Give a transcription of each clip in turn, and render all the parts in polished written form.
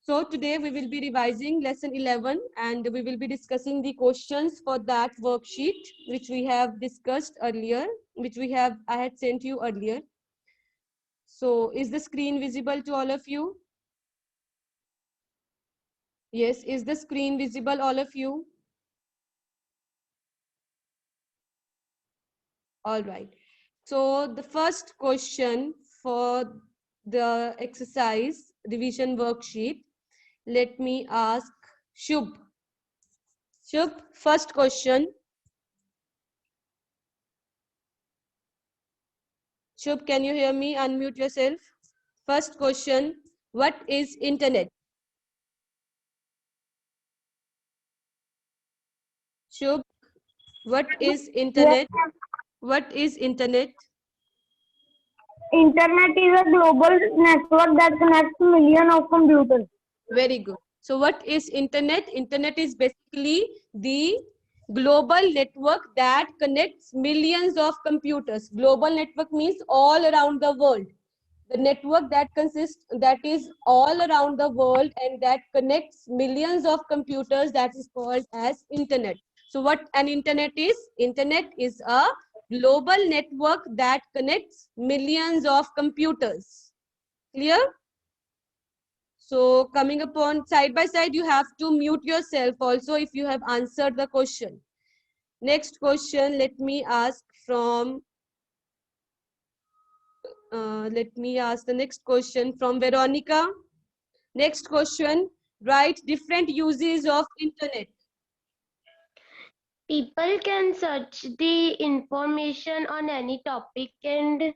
So today we will be revising lesson 11 and we will be discussing the questions for that worksheet which we have discussed earlier, I had sent you earlier. So is the screen visible to all of you? Yes, is the screen visible all of you? All right. So the first question for the exercise revision worksheet, let me ask Shubh. Shubh, first question. Shubh, can you hear me? Unmute yourself. First question, what is internet? Shubh, what is Yes, internet? What is internet? Internet is a global network that connects millions of computers. Very good. So what is internet? Internet is basically the global network that connects millions of computers. Global network means all around the world. The network that is all around the world and that connects millions of computers, that is called as internet. So what an internet is? Internet is a global network that connects millions of computers. Clear? So coming upon side by side, you have to mute yourself also if you have answered the question. Next question, let me ask the next question from Veronica. Next question, write different uses of internet. People can search the information on any topic and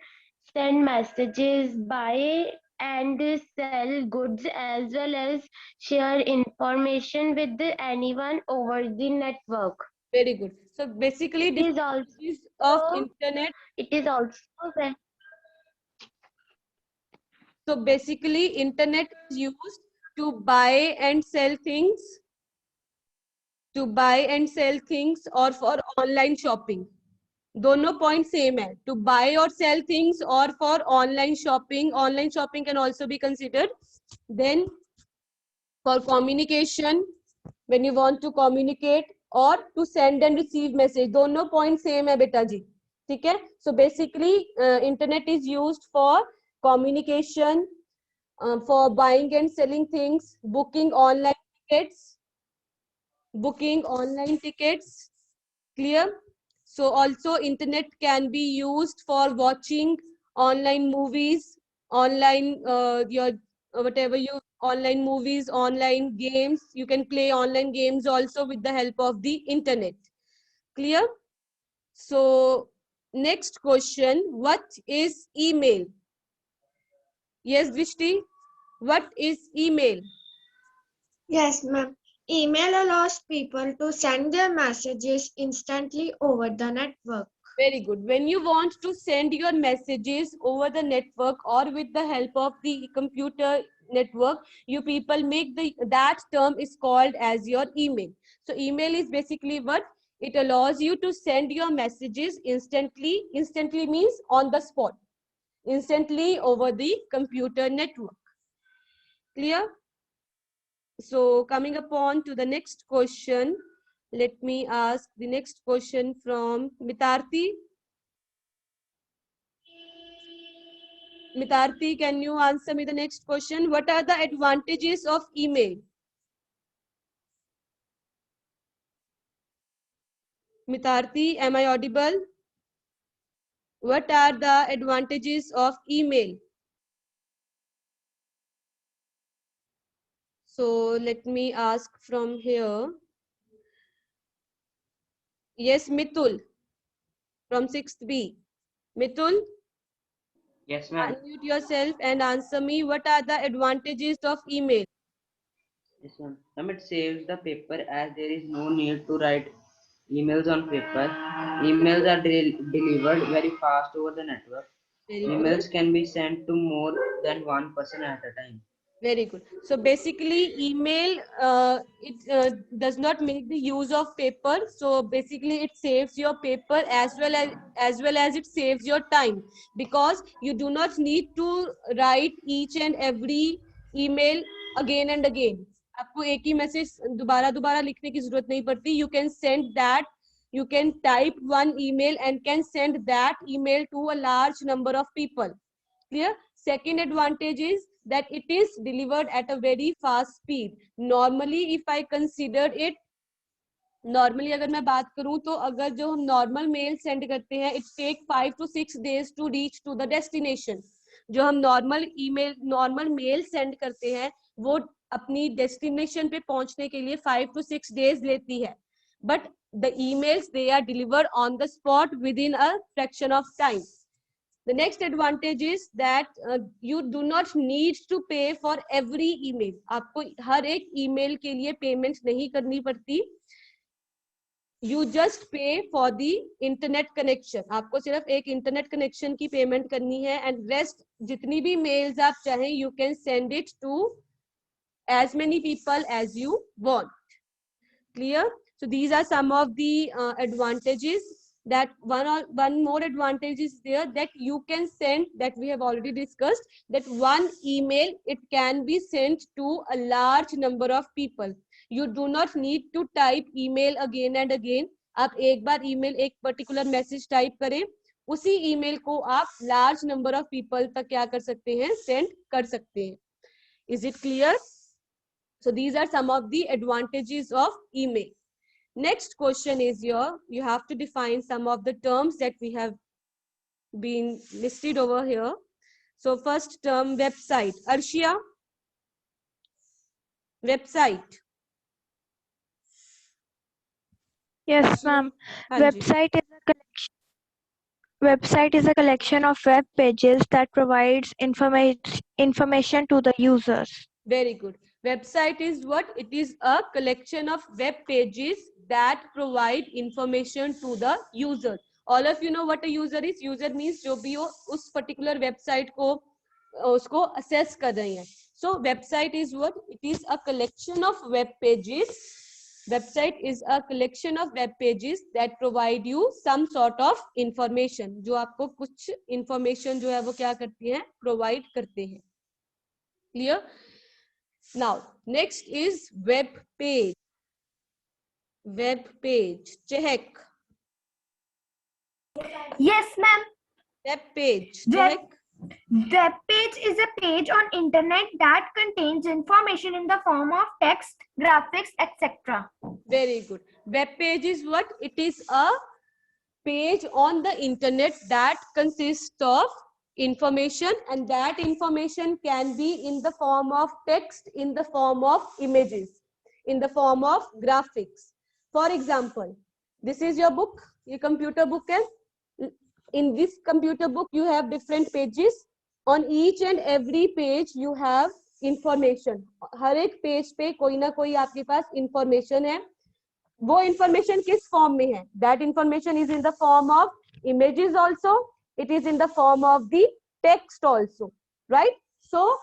send messages, buy and sell goods, as well as share information with anyone over the network. Very good. So basically, It is different uses of also internet. it is also So basically, internet is used to buy and sell things, or for online shopping. दोनों point same है. To buy or sell things or for online shopping. Online shopping can also be considered. Then for communication, when you want to communicate, or to send and receive message. दोनों point same है बेटा जी. ठीक है? So basically, internet is used for communication, for buying and selling things, booking online tickets. Clear? So also internet can be used for watching online movies, online whatever you online movies, online games. You can play online games also with the help of the internet. Clear? So next question, what is email? Yes, Drishti, what is email? Yes, ma'am. Email allows people to send their messages instantly over the network. Very good. When you want to send your messages over the network or with the help of the computer network, you people make that term is called as your email. So email is basically what? It allows you to send your messages instantly. Instantly means on the spot. Instantly over the computer network. Clear? So coming upon to the next question, let me ask the next question from Mitarthi. Mitarthi, can you answer me the next question? What are the advantages of email? Mitarthi, am I audible? What are the advantages of email? So let me ask from here. Yes, Mitul from 6th B. Mitul, Yes, ma'am. unmute yourself and answer me. What are the advantages of email? Yes, ma'am. Ma'am, it saves the paper as there is no need to write emails on paper. Emails are delivered very fast over the network. Very good. Emails can be sent to more than one person at a time. Very good. So basically, email does not make the use of paper. So basically, it saves your paper as well as it saves your time, because you do not need to write each and every email again and again, आपको एक ही message दोबारा दोबारा लिखने की जरूरत नहीं पड़ती. You can send that, you can type one email and can send that email to a large number of people. Clear? Second advantage is that it is delivered at a very fast speed. Normally if I consider it, normally अगर मैं बात करूं तो अगर जो हम normal mail send करते हैं, it take 5 to 6 days to reach to the destination. जो हम नॉर्मल मेल सेंड करते हैं वो अपनी डेस्टिनेशन पे पहुंचने के लिए 5 to 6 days लेती है. But the emails they are delivered on the spot within a fraction of time. The next advantage is that you do not need to pay for every email. आपको हर एक email के लिए payment नहीं करनी पड़ती. You just pay for the internet connection. आपको सिर्फ एक इंटरनेट कनेक्शन की पेमेंट करनी है, एंड रेस्ट जितनी भी मेल्स आप चाहें you can send it to as many people as you want. Clear? So these are some of the advantages. That one more advantage is there, that you can send, that we have already discussed, that one email it can be sent to a large number of people. You do not need to type email again and again. आप एक बार email एक particular message type करें, उसी email को आप large number of people तक क्या कर सकते हैं, send कर सकते हैं. Is it clear? So these are some of the advantages of email. Next question is here, you have to define some of the terms that we have been listed over here. So first term, website. Arshia, website. Yes, ma'am. Hanji. Website is a collection of web pages that provides information to the users. Very good. Website is what? It is a collection of web pages that provide information to the user. All of you know what a user is. User means जो भी हो उस particular website को उसको access कर रहे हैं. So website is what? It is a collection of web pages. Website is a collection of web pages that provide you some sort of information. जो आपको कुछ information जो है वो क्या करती है? Provide करते हैं. Clear? Now, next is web page. Web page. Chehek. Yes, ma'am. Web page. Web- Chehek. Web page is a page on internet that contains information in the form of text, graphics, etc. Very good. Web page is what? It is a page on the internet that consists of information, and that information can be in the form of text, in the form of images, in the form of graphics. For example, this is your book, your computer book है. In this computer book you have different pages. On each and every page you have information. हर एक page पे कोई ना कोई आपके पास information है. वो information किस form में है? That information is in the form of images also. It is in the form of the text also, right? So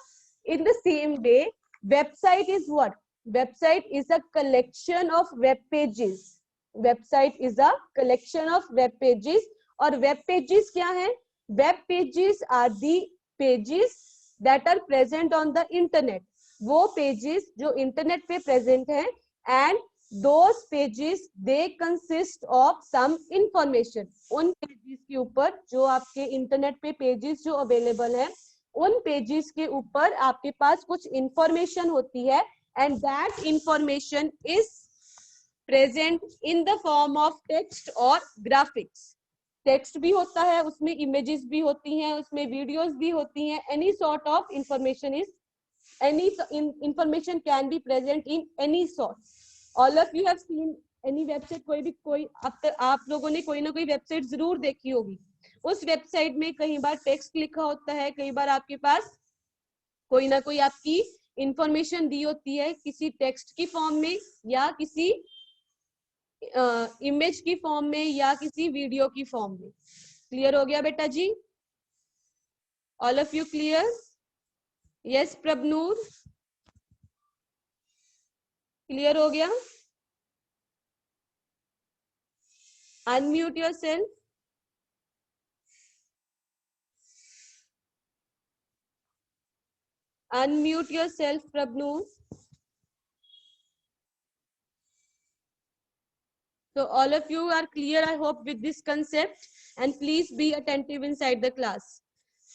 in the same way, website is what? Website is a collection of web pages. Website is a collection of web pages. और web pages क्या है? Web pages are the pages that are present on the internet. वो pages जो internet पे present हैं, and those pages they consist of some information. उन pages के ऊपर जो आपके internet पे pages जो available हैं, उन pages के ऊपर आपके पास कुछ information होती है, and that information is present in the form of text or graphics. Text भी होता है उसमें, इमेजेस भी होती हैं उसमें, वीडियोस भी होती हैं. Any sort of information is, any information can be present in any sort. All of you have seen any website. कोई आप लोगों ने कोई ना कोई वेबसाइट जरूर देखी होगी. उस वेबसाइट में कई बार टेक्स्ट लिखा होता है, कई बार आपके पास कोई ना कोई आपकी इंफॉर्मेशन दी होती है किसी टेक्स्ट की फॉर्म में, या किसी इमेज की फॉर्म में, या किसी वीडियो की फॉर्म में. क्लियर हो गया बेटा जी? All of you clear? Yes Prabhnoor, clear हो गया? Unmute yourself. Unmute yourself, Prabnu. So all of you are clear, I hope, with this concept, and please be attentive inside the class.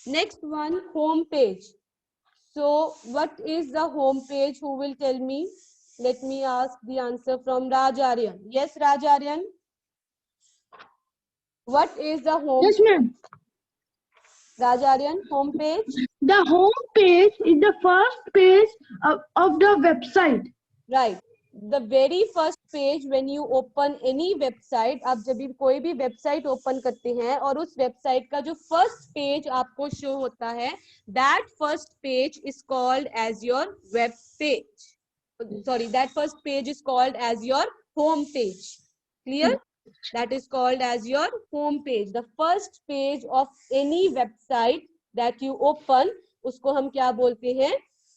Next one, home page. So what is the home page? Who will tell me? Let me ask the answer from Raj Aryan. Yes, Raj Aryan. What is the home? Yes, ma'am. Raj Aryan, home page? The home page is the first page of the website. Right. The very first page when you open any website, आप जब भी कोई भी website open करते हैं और उस website का जो first page आपको show होता है, that first page is called as your web page. Sorry, that first page is called as your home page. Clear? That is called as your home page. The first page of any website that you open, उसको हम क्या बोलते हैं?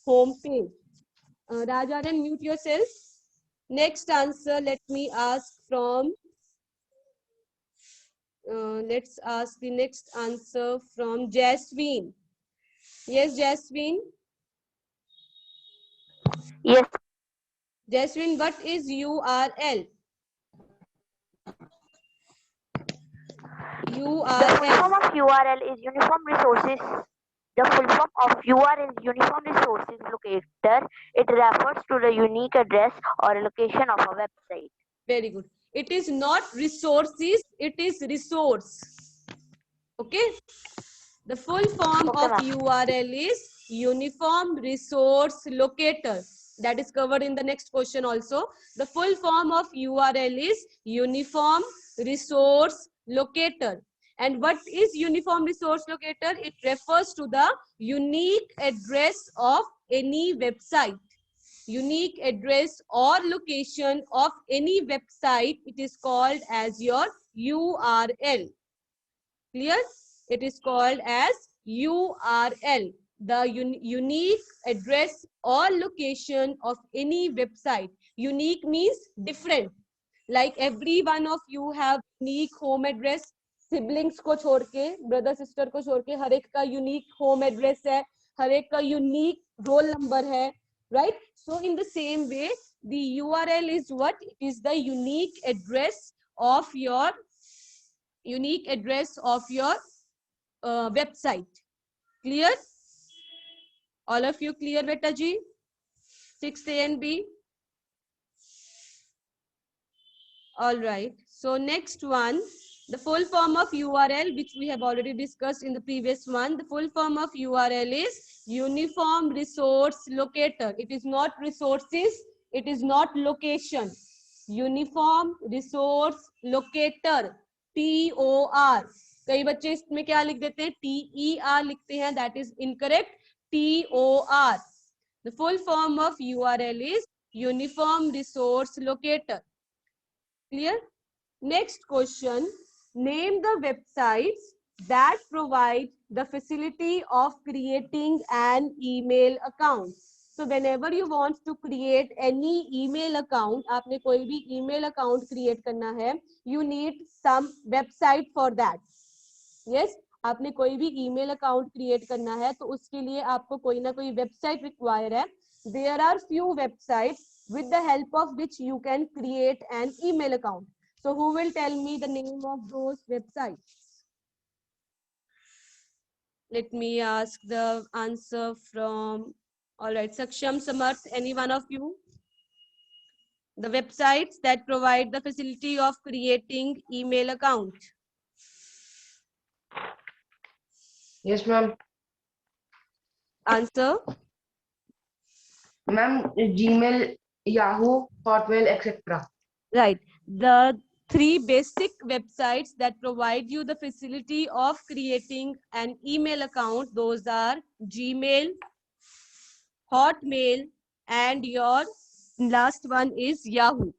Home page. Rajaran, mute yourself. Next answer, let me ask from, let's ask the next answer from Jasween. Yes, Jasween. Yes. Jasween, what is URL? The full form of URL is Uniform Resources. The full form of URL is Uniform Resources Locator. It refers to the unique address or location of a website. Very good. It is not resources, it is resource. Okay. The full form of URL is Uniform Resource Locator. That is covered in the next question also. The full form of URL is Uniform Resource Locator. And what is Uniform Resource Locator? It refers to the unique address of any website. Unique address or location of any website, it is called as your URL. Clear? It is called as URL. The unique address or location of any website. Unique means different. Like every one of you have unique home address. Siblings को छोड़ के, brother sister को छोड़ के, हर एक का unique home address है, हर एक का unique roll number है, right? So in the same way, the URL is what? It is the unique address of your website. Clear? All of you clear, beta ji? 6A and B. All right. So next one, the full form of URL, which we have already discussed in the previous one. The full form of URL is Uniform Resource Locator. It is not resources. It is not location. Uniform Resource Locator. TOR. कई बच्चे इसमें क्या लिख देते हैं? TER लिखते हैं. That is incorrect. TOR. The full form of URL is Uniform Resource Locator. Clear? Next question. Name the websites that provide the facility of creating an email account. So whenever you want to create any email account, आपने कोई भी email account create करना है, you need some website for that. Yes, आपने कोई भी email account create करना है, तो उसके लिए आपको कोई ना कोई website require है. There are few websites with the help of which you can create an email account. So who will tell me the name of those websites? Let me ask the answer from, all right, Saksham, Samarth, any one of you? The websites that provide the facility of creating email account. Yes, ma'am. Answer? Ma'am, Gmail, Yahoo, Hotmail, etc. Right. The three basic websites that provide you the facility of creating an email account, those are Gmail, Hotmail, and your last one is Yahoo.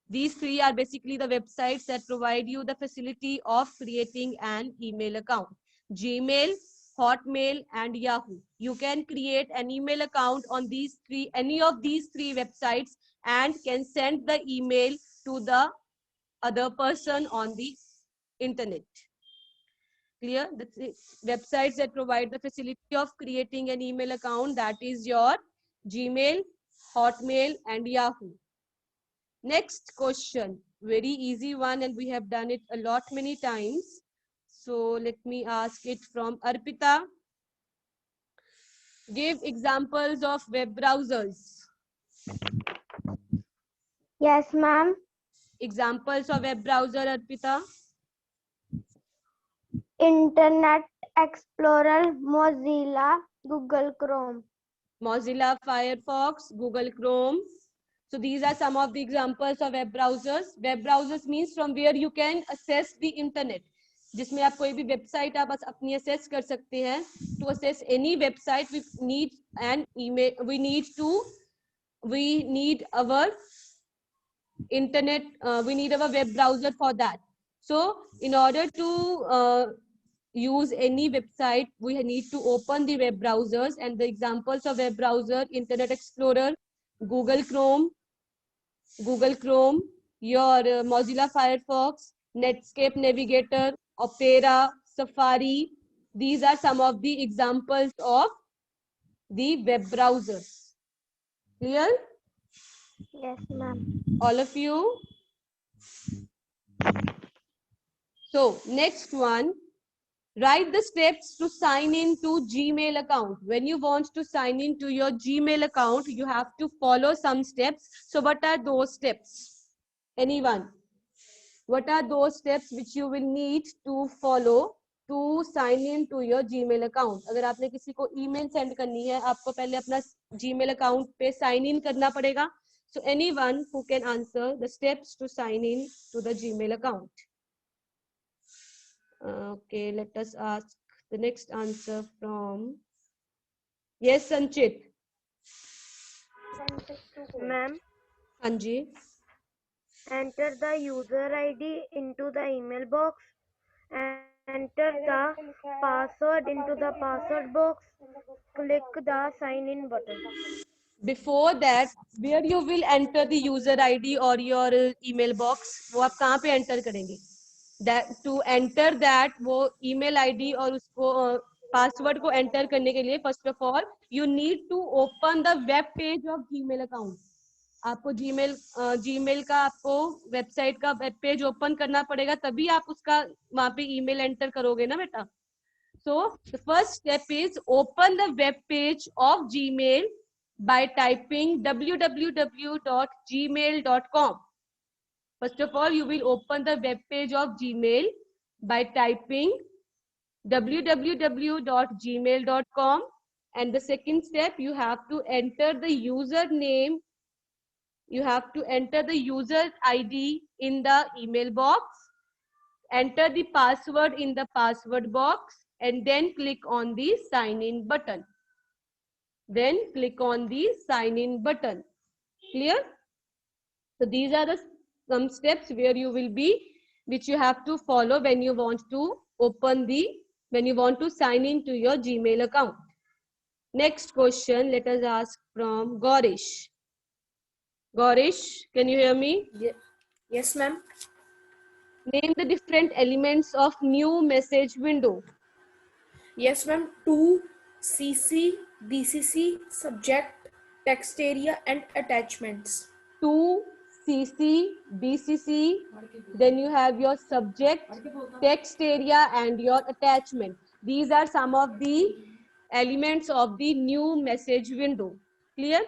These three are basically the websites that provide you the facility of creating an email account. Gmail, Hotmail, and Yahoo. You can create an email account on these three, any of these three websites, and can send the email to the other person on the internet. Clear? That's it. Websites that provide the facility of creating an email account, that is your Gmail, Hotmail, and Yahoo. Next question, very easy one, and we have done it a lot many times. So let me ask it from Arpita. Give examples of web browsers. Yes, ma'am. Examples of web browser, Arpita. Internet Explorer, Mozilla, Google Chrome. Mozilla Firefox, Google Chrome. So these are some of the examples of web browsers. Web browsers means from where you can access the internet. जिसमें आप कोई भी website आप अपनी access कर सकते हैं. To access any website, we need an email. We need our internet. We need our web browser for that. So in order to use any website, we need to open the web browsers, and the examples of web browser: Internet Explorer, Google Chrome, your Mozilla Firefox, Netscape Navigator, Opera, Safari. These are some of the examples of the web browsers. Clear? Yes, ma'am. All of you? So next one, write the steps to sign in to Gmail account. When you want to sign in to your Gmail account, you have to follow some steps. So what are those steps? Anyone? What are those steps which you will need to follow to sign in to your Gmail account? अगर आपने किसी को email send करनी है, आपको पहले अपना Gmail account पे sign in करना पड़ेगा. So anyone who can answer the steps to sign in to the Gmail account? Okay, let us ask the next answer from, yes, Sanchit. Ma'am, Anji. enter the user ID into the email box. Enter the password into the password box. Click the sign in button. Before that, where you will enter the user ID or your email box, वो आप कहाँ पे enter करेंगे? That to enter that, वो email ID और उसको password को enter करने के लिए, first of all, you need to open the web page of Gmail account. आपको Gmail का आपको website का web page open करना पड़ेगा, तभी आप उसका वहाँ पे email enter करोगे ना बेटा. So the first step is open the web page of Gmail by typing www.gmail.com. First of all, you will open the web page of Gmail by typing www.gmail.com, and the second step, you have to enter the username. You have to enter the user ID in the email box, enter the password in the password box, and then click on the sign in button. Then click on the sign in button. Clear? So these are the some steps where you will be, which you have to follow when you want to when you want to sign in to your Gmail account. Next question, let us ask from Gaurish. Gaurish, can you hear me? Yes, ma'am. Name the different elements of new message window. Yes, ma'am. To CC, BCC, subject, text area, and attachments. To CC, BCC, then you have your subject, text area, and your attachment. These are some of the elements of the new message window. Clear?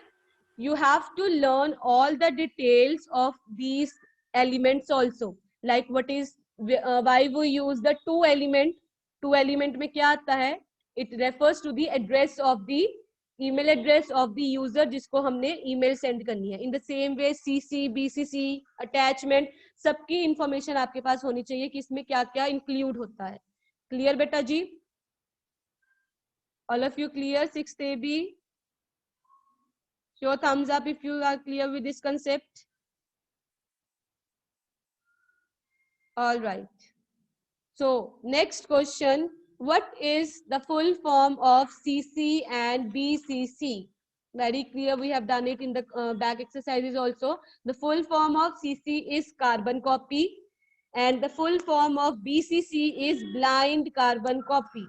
You have to learn all the details of these elements also. Like what is, why we use the to element. To element में क्या आता है? It refers to the address of the email address of the user जिसको हमने email send करनी है. In the same way, CC, BCC, attachment, सबकी information आपके पास होनी चाहिए कि इसमें क्या क्या include होता है. Clear बेटा जी? All of you clear? 6th AB? Show thumbs up if you are clear with this concept. All right. So next question, what is the full form of CC and BCC? Very clear, we have done it in the back exercises also. The full form of CC is carbon copy, and the full form of BCC is blind carbon copy.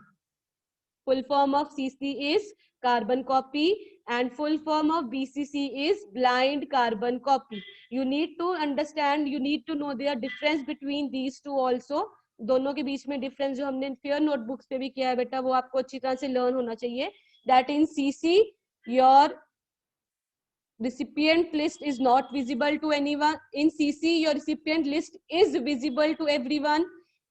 Full form of CC is carbon copy and full form of BCC is blind carbon copy. You need to understand, you need to know the difference between these two also. दोनों के बीच में difference जो हमने fair notebooks पे भी किया है बेटा, वो आपको अच्छी तरह से लर्न होना चाहिए. That in CC your recipient list is not visible to anyone. In CC your recipient list is visible to everyone,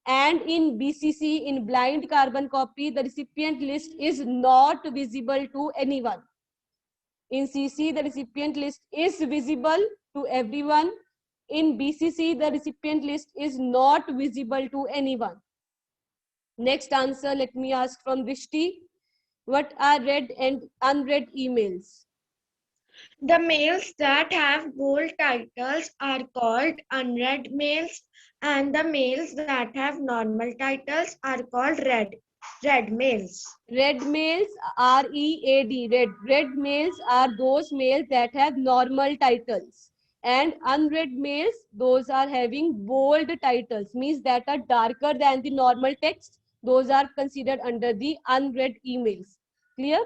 and in BCC, in blind carbon copy, the recipient list is not visible to anyone. In CC the recipient list is visible to everyone. In BCC the recipient list is not visible to anyone. Next answer, let me ask from Drishti. What are read and unread emails? The mails that have bold titles are called unread mails, and the mails that have normal titles are called read mails. Read mails, R-E-A-D, read mails are those mails that have normal titles, and unread mails, those are having bold titles, means that are darker than the normal text. Those are considered under the unread emails. Clear?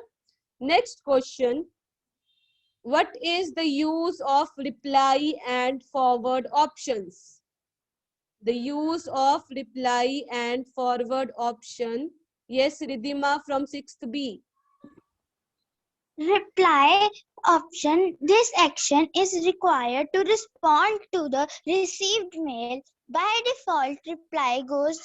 Next question. What is the use of reply and forward options? The use of reply and forward option. Yes, Ridhima from 6th B. Reply option. This action is required to respond to the received mail. By default, reply goes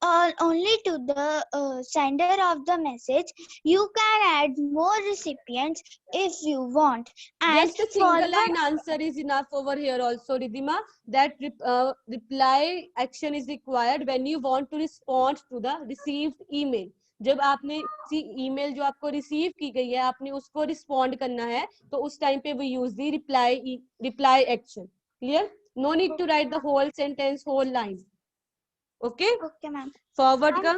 only to the sender of the message. You can add more recipients if you want. And Just a single line answer is enough over here also, Ridhima. That reply action is required when you want to respond to the received email. जब आपने email जो आपको receive की गई है आपने उसको respond करना है तो उस टाइम पे वो use the reply action. Clear? No need to write the whole sentence, whole line. Okay? Okay, ma'am. Forward ka?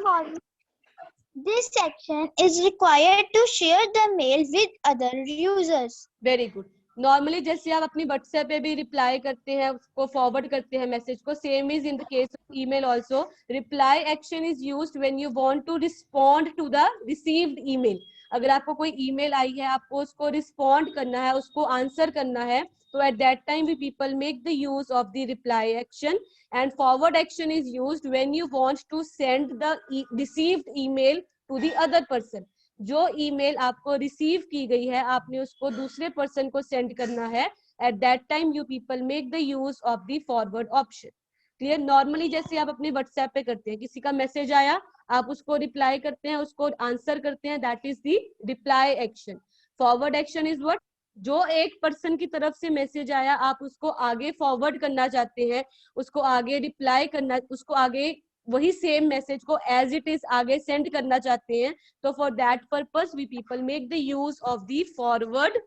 This section is required to share the mail with other users. Very good. Normally जैसे आप अपनी WhatsApp पे भी reply करते हैं, उसको forward करते हैं मैसेज को, same is in the case of email also. Reply action is used when you want to respond to the received email. अगर आपको कोई ईमेल आई है, आपको उसको रिस्पॉन्ड करना है, उसको आंसर करना है, तो at that time we people make the use of the reply action, and forward action is used when you want to send the received email to the other person. जो email आपको receive की गई है आपने उसको दूसरे person को send करना है. at that time you people make the use of the forward option. Clear? Normally जैसे आप अपने व्हाट्सएप पे करते हैं, किसी का मैसेज आया आप उसको रिप्लाई करते हैं, उसको आंसर करते हैं, that is the reply action. Forward action is what? जो एक पर्सन की तरफ से मैसेज आया आप उसको आगे फॉरवर्ड करना चाहते हैं, उसको आगे रिप्लाई करना, उसको आगे वही सेम मैसेज को एज इट इज आगे सेंड करना चाहते हैं, तो for that purpose we people make the use of the forward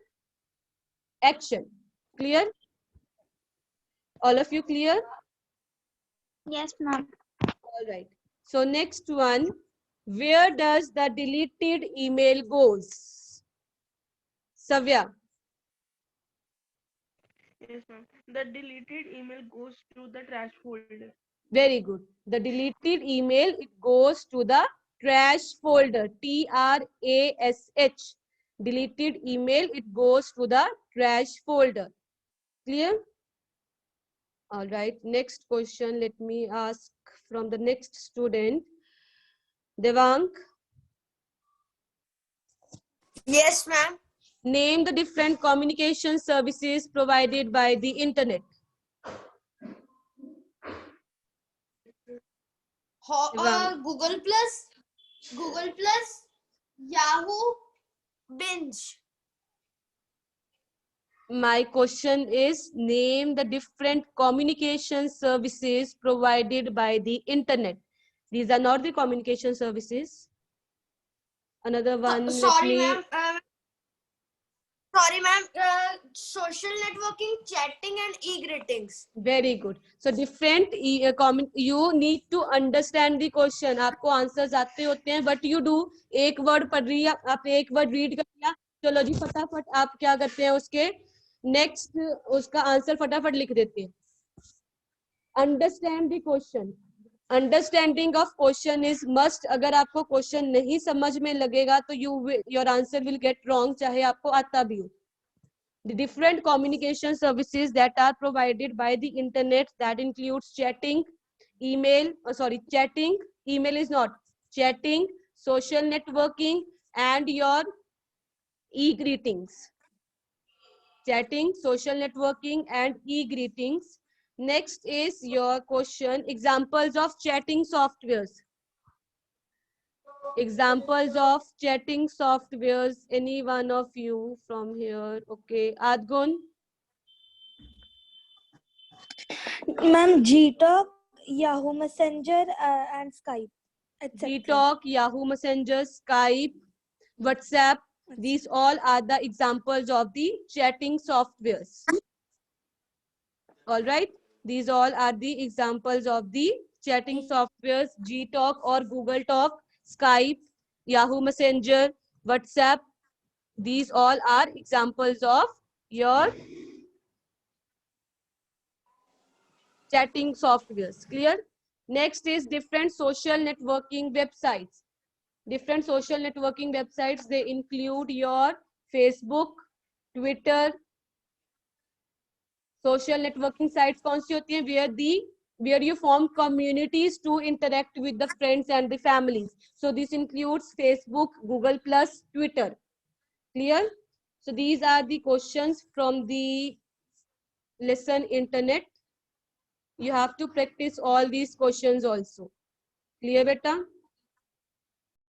action. Clear? All of you clear? Yes, ma'am. All right. So next one, where does the deleted email goes? Savya. Yes, ma'am. The deleted email goes to the trash folder. Very good. The deleted email, it goes to the trash folder. TRASH. Deleted email, it goes to the trash folder. Clear? All right. Next question. Let me ask from the next student. Devang. Yes, ma'am. Name the different communication services provided by the internet. Google Plus, Yahoo, Binge. My question is, name the different communication services provided by the internet. These are not the communication services. Another one. Sorry, ma'am. Social networking, chatting, and e-greetings. Very good. So different you need to understand the question. आपको answers आते होते हैं, but you do एक word पढ़ रही है, आप एक वर्ड रीड कर लिया, चलो जी फटाफट आप क्या करते हैं उसके नेक्स्ट उसका आंसर फटाफट लिख देते हैं. Understand the question. Understanding of question is must. अगर आपको क्वेश्चन नहीं समझ में लगेगा तो your answer will get wrong, चाहे आपको आता भी हो. The different communication services that are provided by the internet, that includes chatting, email is not, chatting, social networking, and your e-greetings. Chatting, social networking, and e-greetings. Next is your question, examples of chatting softwares. Examples of chatting softwares, any one of you from here? Okay, Adgun. Ma'am, Gtalk, Yahoo Messenger, and Skype, etc. Gtalk, Yahoo Messenger, Skype, WhatsApp. These all are the examples of the chatting softwares. All right. These all are the examples of the chatting softwares. Gtalk or Google Talk, Skype, Yahoo Messenger, WhatsApp. These all are examples of your chatting softwares. Clear? Next is different social networking websites. Different social networking websites, they include your Facebook, Twitter. Social networking sites कौन सी होती हैं? Where you form communities to interact with the friends and the families. So this includes Facebook, Google Plus, Twitter. Clear? So these are the questions from the lesson internet. You have to practice all these questions also. Clear, beta?